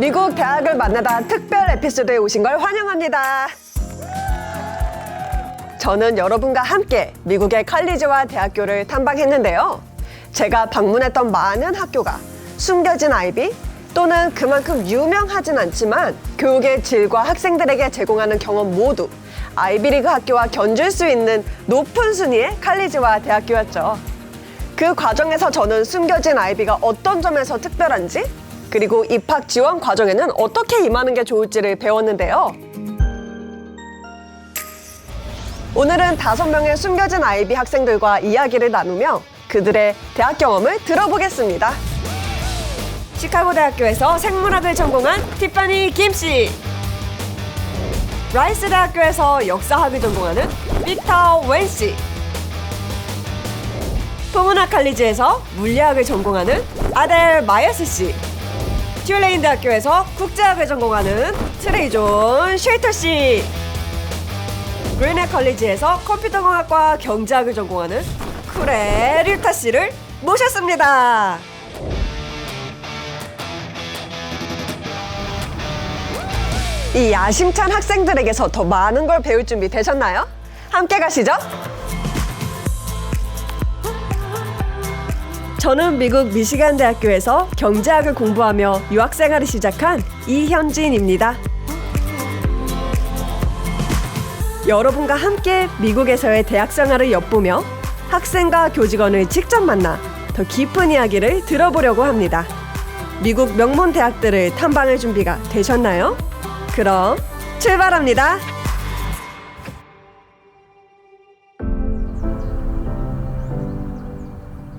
미국 대학을 만나다 특별 에피소드에 오신 걸 환영합니다. 저는 여러분과 함께 미국의 컬리지와 대학교를 탐방했는데요. 제가 방문했던 많은 학교가 숨겨진 아이비 또는 그만큼 유명하진 않지만 교육의 질과 학생들에게 제공하는 경험 모두 아이비리그 학교와 견줄 수 있는 높은 순위의 컬리지와 대학교였죠. 그 과정에서 저는 숨겨진 아이비가 어떤 점에서 특별한지 그리고 입학 지원 과정에는 어떻게 임하는 게 좋을지를 배웠는데요. 오늘은 5명의 숨겨진 아이비 학생들과 이야기를 나누며 그들의 대학 경험을 들어보겠습니다. 시카고 대학교에서 생물학을 전공한 티파니 김씨, 라이스 대학교에서 역사학을 전공하는 빅터 웬씨, 포문학 칼리지에서 물리학을 전공하는 아델 마이어스씨, 튤레인 대학교에서 국제학을 전공하는 트레이존 쉐이터씨, 그린의 컬리지에서 컴퓨터공학과 경제학을 전공하는 쿠레 류타씨를 모셨습니다. 이 야심찬 학생들에게서 더 많은 걸 배울 준비 되셨나요? 함께 가시죠. 저는 미국 미시간 대학교에서 경제학을 공부하며 유학생활을 시작한 이현진입니다. 여러분과 함께 미국에서의 대학생활을 엿보며 학생과 교직원을 직접 만나 더 깊은 이야기를 들어보려고 합니다. 미국 명문 대학들을 탐방할 준비가 되셨나요? 그럼 출발합니다.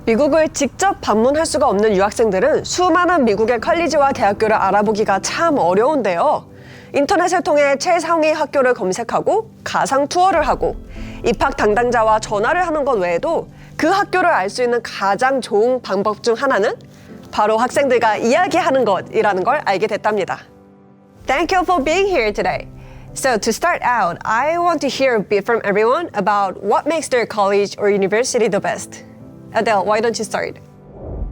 미국을 직접 방문할 수가 없는 유학생들은 수많은 미국의 컬리지와 대학교를 알아보기가 참 어려운데요. 인터넷을 통해 최상위 학교를 검색하고 가상 투어를 하고 입학 담당자와 전화를 하는 것 외에도 그 학교를 알 수 있는 가장 좋은 방법 중 하나는 바로 학생들과 이야기하는 것이라는 걸 알게 됐답니다. Thank you for being here today. So to start out, I want to hear a bit from everyone about what makes their college or university the best. Adele, why don't you start?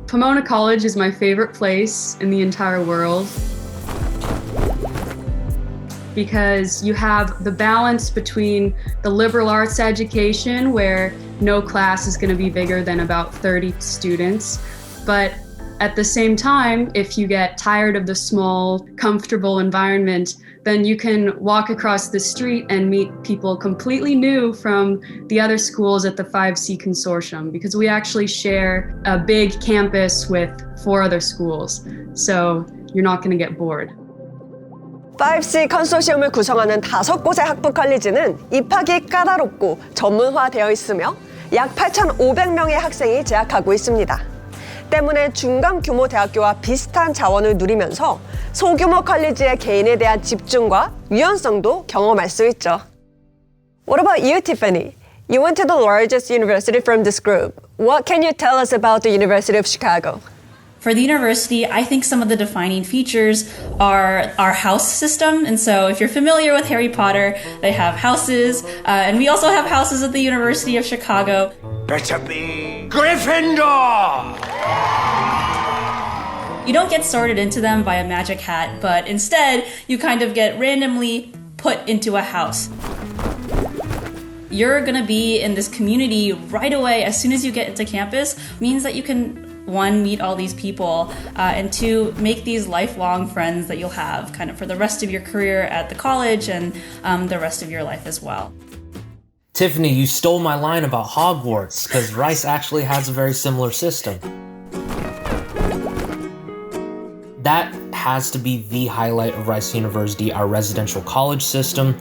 Pomona College is my favorite place in the entire world because you have the balance between the liberal arts education where no class is going to be bigger than about 30 students, but at the same time, if you get tired of the small, comfortable environment, then you can walk across the street and meet people completely new from the other schools at the 5C consortium because we actually share a big campus with 4 other schools. So you're not going to get bored. 5C 컨소시엄을 구성하는 5곳의 학부 컬리지는 입학이 까다롭고 전문화되어 있으며 약 8,500명의 학생이 재학하고 있습니다. 때문에 중간 규모 대학교와 비슷한 자원을 누리면서 소규모 컬리지의 개인에 대한 집중과 유연성도 경험할 수 있죠. What about you, Tiffany? You went to the largest university from this group. What can you tell us about the University of Chicago? For the university, I think some of the defining features are our house system. And so if you're familiar with Harry Potter, they have houses. And we also have houses at the University of Chicago. Better be Gryffindor! You don't get sorted into them by a magic hat, but instead you kind of get randomly put into a house. You're gonna be in this community right away as soon as you get into campus, means that you can, 1, meet all these people, and 2, make these lifelong friends that you'll have kind of for the rest of your career at the college and the rest of your life as well. Tiffany, you stole my line about Hogwarts, because Rice actually has a very similar system. That has to be the highlight of Rice University, our residential college system.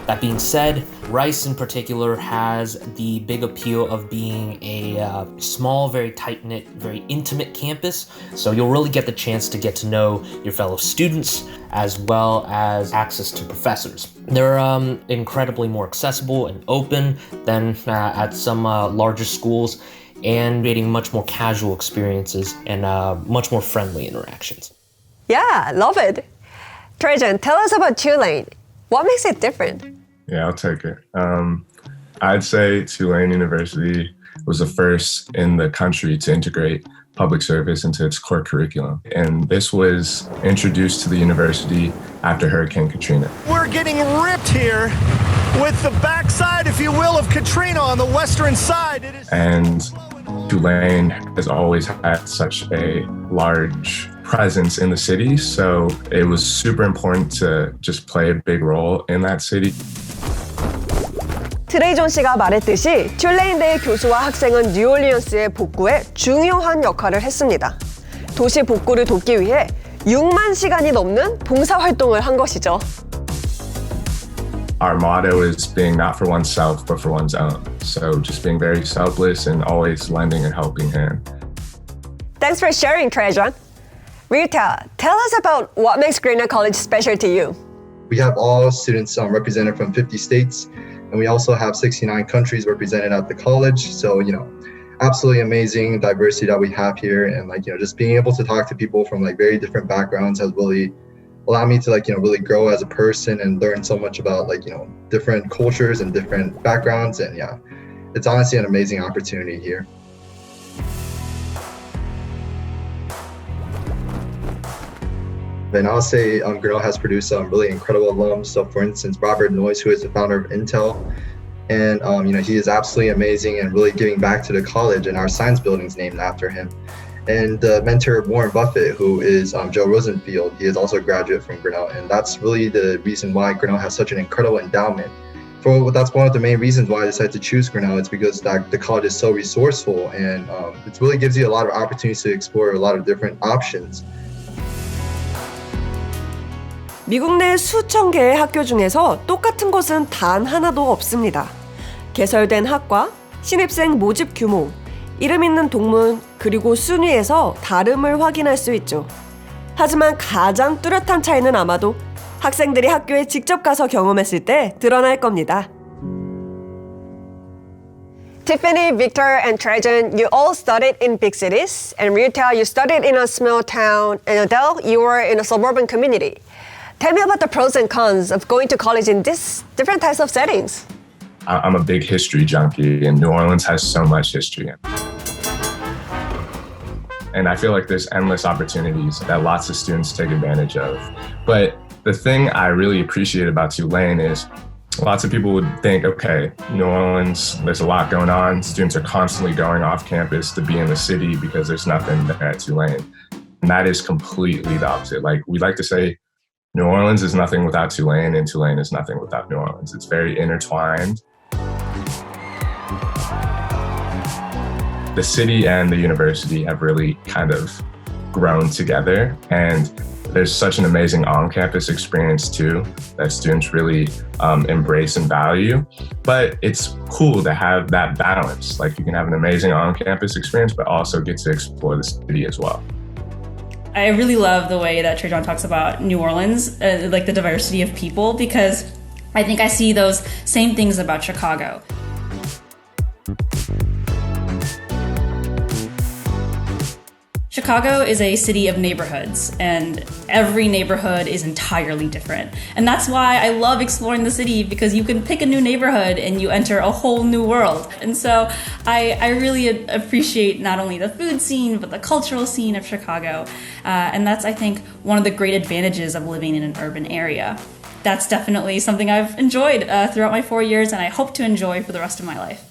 That being said, Rice in particular has the big appeal of being a small, very tight-knit, very intimate campus. So you'll really get the chance to get to know your fellow students as well as access to professors. They're incredibly more accessible and open than at some larger schools and creating much more casual experiences and much more friendly interactions. Yeah, love it. Trajan, tell us about Tulane. What makes it different? Yeah, I'll take it. I'd say Tulane University was the first in the country to integrate public service into its core curriculum. And this was introduced to the university after Hurricane Katrina. We're getting ripped here with the backside, if you will, of Katrina on the western side. And Tulane has always had such a large presence in the city, so it was super important to just play a big role in that city. 트레이존 씨가 말했듯이 튤레인대의 교수와 학생은 뉴올리언스의 복구에 중요한 역할을 했습니다. 도시 복구를 돕기 위해 6만 시간이 넘는 봉사활동을 한 것이죠. Our motto is being not for oneself, but for one's own. So just being very selfless and always lending a helping hand. Thanks for sharing, Trejon. Rita, tell us about what makes Grinnell College special to you. We have all students represented from 50 states, and we also have 69 countries represented at the college. So, absolutely amazing diversity that we have here. And just being able to talk to people from very different backgrounds has really allowed me to really grow as a person and learn so much about different cultures and different backgrounds. And yeah, it's honestly an amazing opportunity here. And I'll say Grinnell has produced some really incredible alums. So for instance, Robert Noyes, who is the founder of Intel. And he is absolutely amazing and really giving back to the college, and our science building is named after him. And the mentor Warren Buffett, who is Joe Rosenfield, he is also a graduate from Grinnell. And that's really the reason why Grinnell has such an incredible endowment. That's one of the main reasons why I decided to choose Grinnell. It's because the college is so resourceful, and it really gives you a lot of opportunities to explore a lot of different options. 미국 내 수천 개의 학교 중에서 똑같은 곳은 단 하나도 없습니다. 개설된 학과, 신입생 모집 규모, 이름 있는 동문, 그리고 순위에서 다름을 확인할 수 있죠. 하지만 가장 뚜렷한 차이는 아마도 학생들이 학교에 직접 가서 경험했을 때 드러날 겁니다. Tiffany, Victor, and Trajan, you all studied in big cities, and Rita, you studied in a small town, and Adele, you were in a suburban community. Tell me about the pros and cons of going to college in these different types of settings. I'm a big history junkie, and New Orleans has so much history. And I feel like there's endless opportunities that lots of students take advantage of. But the thing I really appreciate about Tulane is lots of people would think, okay, New Orleans, there's a lot going on. Students are constantly going off campus to be in the city because there's nothing there at Tulane. And that is completely the opposite. We like to say, New Orleans is nothing without Tulane, and Tulane is nothing without New Orleans. It's very intertwined. The city and the university have really kind of grown together, and there's such an amazing on-campus experience too that students really embrace and value. But it's cool to have that balance. You can have an amazing on-campus experience, but also get to explore the city as well. I really love the way that Trejon talks about New Orleans, the diversity of people, because I think I see those same things about Chicago. Chicago is a city of neighborhoods, and every neighborhood is entirely different. And that's why I love exploring the city, because you can pick a new neighborhood and you enter a whole new world. And so I really appreciate not only the food scene, but the cultural scene of Chicago. And that's, I think, one of the great advantages of living in an urban area. That's definitely something I've enjoyed throughout my 4 years, and I hope to enjoy for the rest of my life.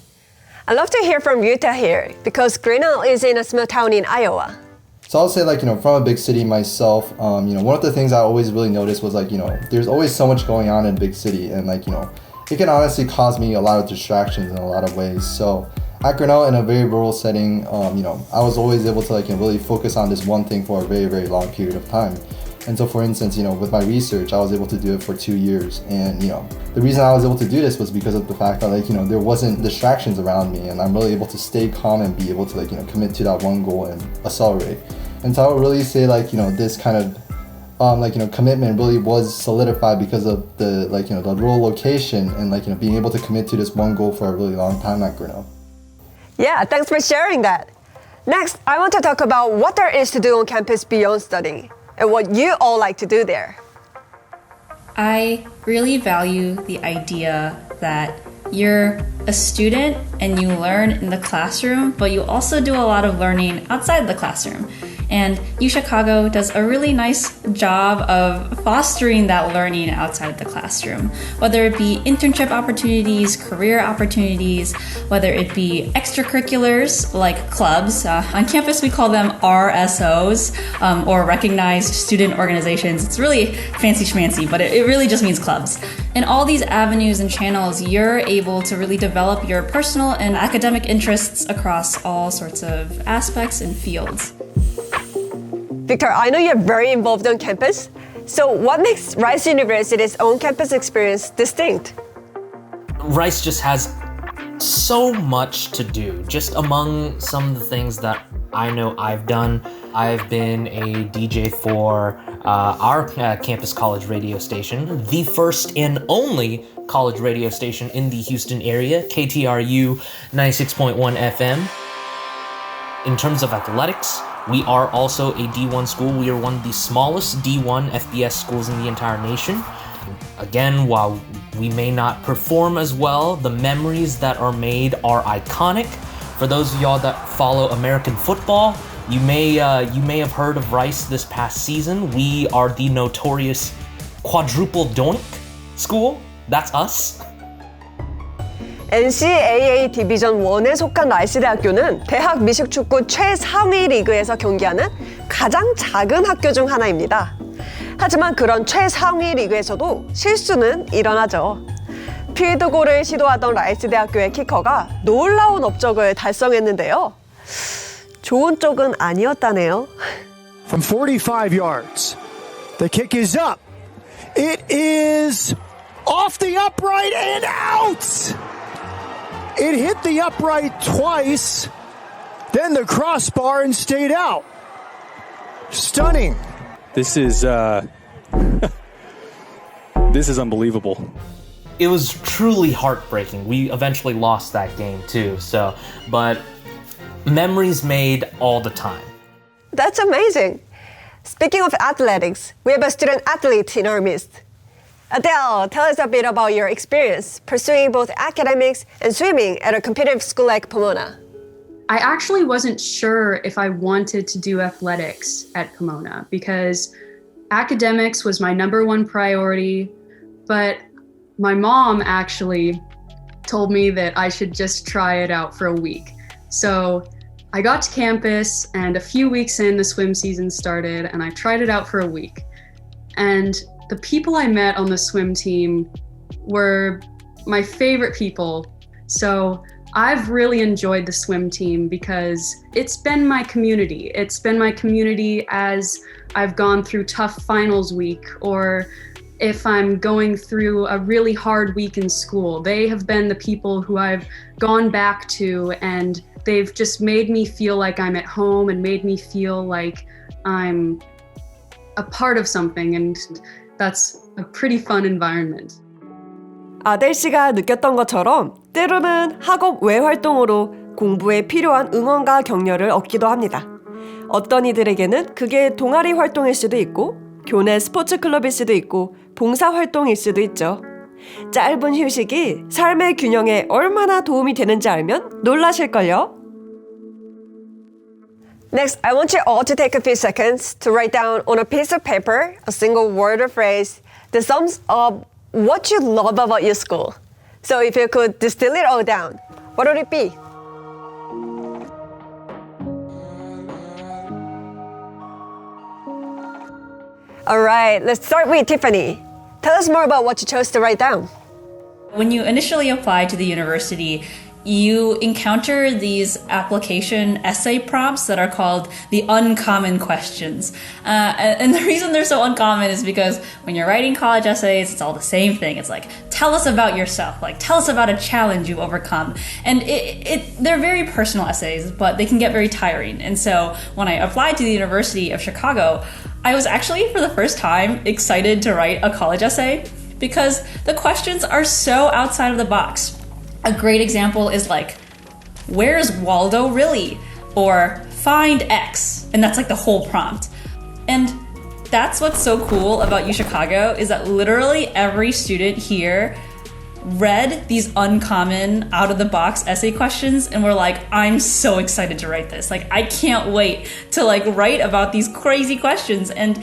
I'd love to hear from Utah here, because Grinnell is in a small town in Iowa. So I'll say from a big city myself, one of the things I always really noticed was there's always so much going on in a big city, and it can honestly cause me a lot of distractions in a lot of ways. So at Grinnell, in a very rural setting, I was always able to really focus on this one thing for a very, very long period of time. And so for instance, with my research, I was able to do it for 2 years. And, the reason I was able to do this was because of the fact that, there wasn't distractions around me, and I'm really able to stay calm and be able to, commit to that one goal and accelerate. And so I would really say, this kind of, commitment really was solidified because of the, the rural location and, being able to commit to this one goal for a really long time at Grinnell. Yeah, thanks for sharing that. Next, I want to talk about what there is to do on campus beyond studying, and what you all like to do there. I really value the idea that you're a student and you learn in the classroom, but you also do a lot of learning outside the classroom. And UChicago does a really nice job of fostering that learning outside the classroom, whether it be internship opportunities, career opportunities, whether it be extracurriculars like clubs. On campus, we call them RSOs, or Recognized Student Organizations. It's really fancy schmancy, but it really just means clubs. In all these avenues and channels, you're able to really develop your personal and academic interests across all sorts of aspects and fields. Victor, I know you're very involved on campus. So what makes Rice University's own campus experience distinct? Rice just has so much to do. Just among some of the things that I know I've done, I've been a DJ for our campus college radio station, the first and only college radio station in the Houston area, KTRU 96.1 FM. In terms of athletics, we are also a D1 school. We are one of the smallest D1 FBS schools in the entire nation. Again, while we may not perform as well, the memories that are made are iconic. For those of y'all that follow American football, you may have heard of Rice this past season. We are the notorious quadruple doink school. That's us. NCAA 디비전 1에 속한 라이스 대학교는 대학 미식축구 최상위 리그에서 경기하는 가장 작은 학교 중 하나입니다. 하지만 그런 최상위 리그에서도 실수는 일어나죠. 필드골을 시도하던 라이스 대학교의 키커가 놀라운 업적을 달성했는데요. 좋은 쪽은 아니었다네요. From 45 yards, the kick is up. It is off the upright and out! It hit the upright twice, then the crossbar and stayed out. Stunning. This is unbelievable. It was truly heartbreaking. We eventually lost that game too, but memories made all the time. That's amazing. Speaking of athletics, we have a student athlete in our midst. Adele, tell us a bit about your experience pursuing both academics and swimming at a competitive school like Pomona. I actually wasn't sure if I wanted to do athletics at Pomona because academics was my number one priority, but my mom actually told me that I should just try it out for a week. So I got to campus and a few weeks in, the swim season started and I tried it out for a week. And the people I met on the swim team were my favorite people. So I've really enjoyed the swim team because it's been my community. It's been my community as I've gone through tough finals week or if I'm going through a really hard week in school. They have been the people who I've gone back to and they've just made me feel like I'm at home and made me feel like I'm a part of something, and that's a pretty fun environment. 아델 씨가 느꼈던 것처럼 때로는 학업 외 활동으로 공부에 필요한 응원과 격려를 얻기도 합니다. 어떤 이들에게는 그게 동아리 활동일 수도 있고 교내 스포츠 클럽일 수도 있고 봉사 활동일 수도 있죠. 짧은 휴식이 삶의 균형에 얼마나 도움이 되는지 알면 놀라실걸요. Next, I want you all to take a few seconds to write down on a piece of paper a single word or phrase that sums up what you love about your school. So if you could distill it all down, what would it be? All right, let's start with Tiffany. Tell us more about what you chose to write down. When you initially apply to the university, you encounter these application essay prompts that are called the uncommon questions. And the reason they're so uncommon is because when you're writing college essays, it's all the same thing. It's like, tell us about yourself. Like, tell us about a challenge you've overcome. And they're very personal essays, but they can get very tiring. And so when I applied to the University of Chicago, I was actually, for the first time, excited to write a college essay because the questions are so outside of the box. A great example is like, where's Waldo really? Or find X. And that's like the whole prompt. And that's what's so cool about UChicago is that literally every student here read these uncommon out of the box essay questions and were like, I'm so excited to write this. Like, I can't wait to write about these crazy questions. And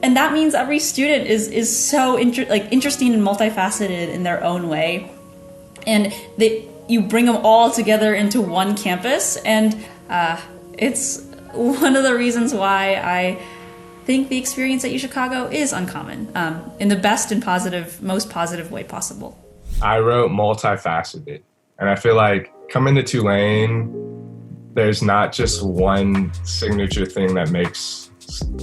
that means every student is so interesting and multifaceted in their own way. And you bring them all together into one campus. And it's one of the reasons why I think the experience at UChicago is uncommon, in the best and most positive way possible. I wrote multifaceted, and I feel like coming to Tulane, there's not just one signature thing that makes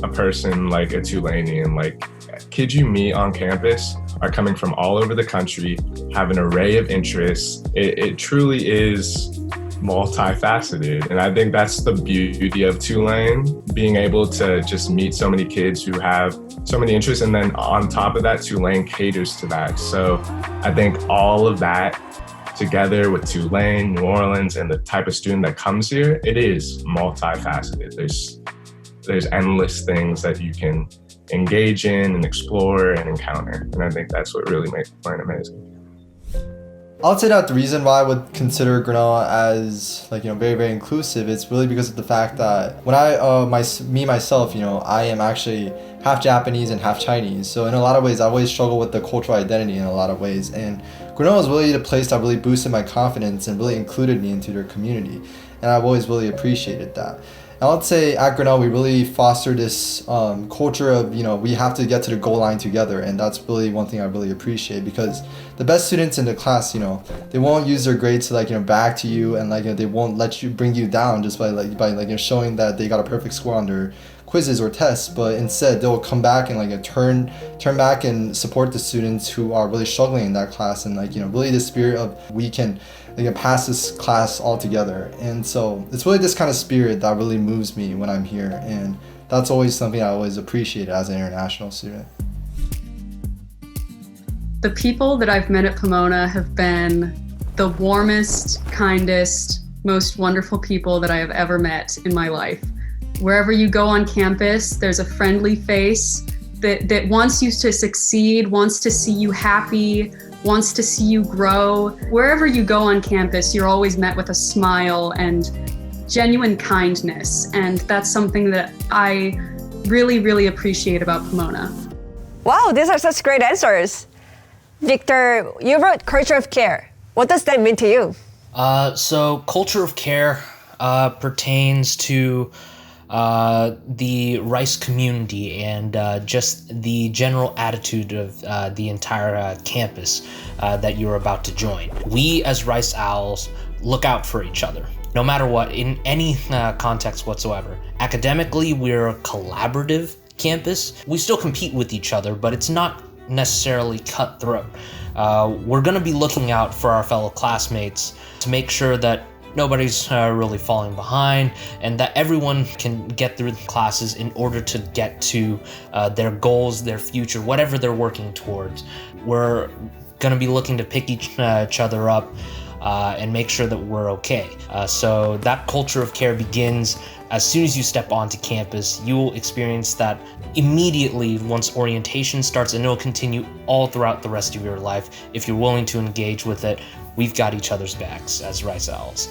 a person like a Tulanean. Like, kids you meet on campus are coming from all over the country, have an array of interests. It truly is multifaceted, and I think that's the beauty of Tulane, being able to just meet so many kids who have so many interests, and then on top of that, Tulane caters to that. So I think all of that together with Tulane, New Orleans, and the type of student that comes here, it is multifaceted. There's endless things that you can engage in and explore and encounter, and I think that's what really makes Tulane amazing. I would say that the reason why I would consider Grinnell as very, very inclusive, it's really because of the fact that when myself, I am actually half Japanese and half Chinese. So in a lot of ways, I always struggle with the cultural identity in a lot of ways. And Grinnell was really the place that really boosted my confidence and really included me into their community. And I've always really appreciated that. I would say at Grinnell, we really foster this culture of, we have to get to the goal line together. And that's really one thing I really appreciate, because the best students in the class, they won't use their grades to back to you, and they won't bring you down just by showing that they got a perfect score on their quizzes or tests, but instead they'll come back and turn back and support the students who are really struggling in that class, and really the spirit of we can pass this class all together. And so it's really this kind of spirit that really moves me when I'm here, and that's always something I always appreciate as an international student. The people that I've met at Pomona have been the warmest, kindest, most wonderful people that I have ever met in my life. Wherever you go on campus, there's a friendly face that wants you to succeed, wants to see you happy, wants to see you grow. Wherever you go on campus, you're always met with a smile and genuine kindness. And that's something that I really, really appreciate about Pomona. Wow, these are such great answers. Victor, you wrote culture of care. What does that mean to you? So culture of care pertains to the Rice community and just the general attitude of the entire campus that you're about to join. We as Rice Owls look out for each other, no matter what, in any context whatsoever. Academically, we're a collaborative campus. We still compete with each other, but it's not necessarily cutthroat. We're going to be looking out for our fellow classmates to make sure that nobody's really falling behind, and that everyone can get through the classes in order to get to their goals, their future, whatever they're working towards. We're going to be looking to pick each other up and make sure that we're okay. So that culture of care begins as soon as you step onto campus. You will experience that immediately once orientation starts, and it will continue all throughout the rest of your life. If you're willing to engage with it, we've got each other's backs as Rice Owls.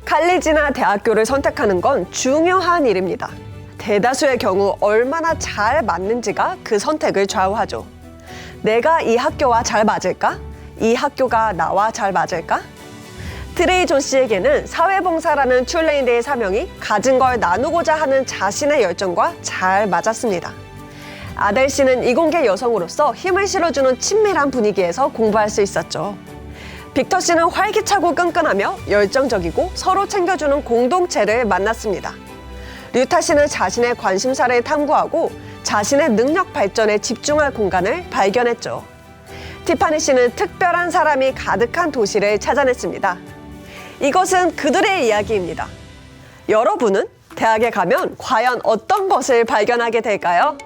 칼리지나 대학교를 선택하는 건 중요한 일입니다. 대다수의 경우 얼마나 잘 맞는지가 그 선택을 좌우하죠. 내가 이 학교와 잘 맞을까? 이 학교가 나와 잘 맞을까? 트레이 존 씨에게는 사회봉사라는 툴레인대의 사명이 가진 걸 나누고자 하는 자신의 열정과 잘 맞았습니다. 아델 씨는 이공계 여성으로서 힘을 실어주는 친밀한 분위기에서 공부할 수 있었죠. 빅터 씨는 활기차고 끈끈하며 열정적이고 서로 챙겨주는 공동체를 만났습니다. 류타 씨는 자신의 관심사를 탐구하고 자신의 능력 발전에 집중할 공간을 발견했죠. 티파니 씨는 특별한 사람이 가득한 도시를 찾아냈습니다. 이것은 그들의 이야기입니다. 여러분은 대학에 가면 과연 어떤 것을 발견하게 될까요?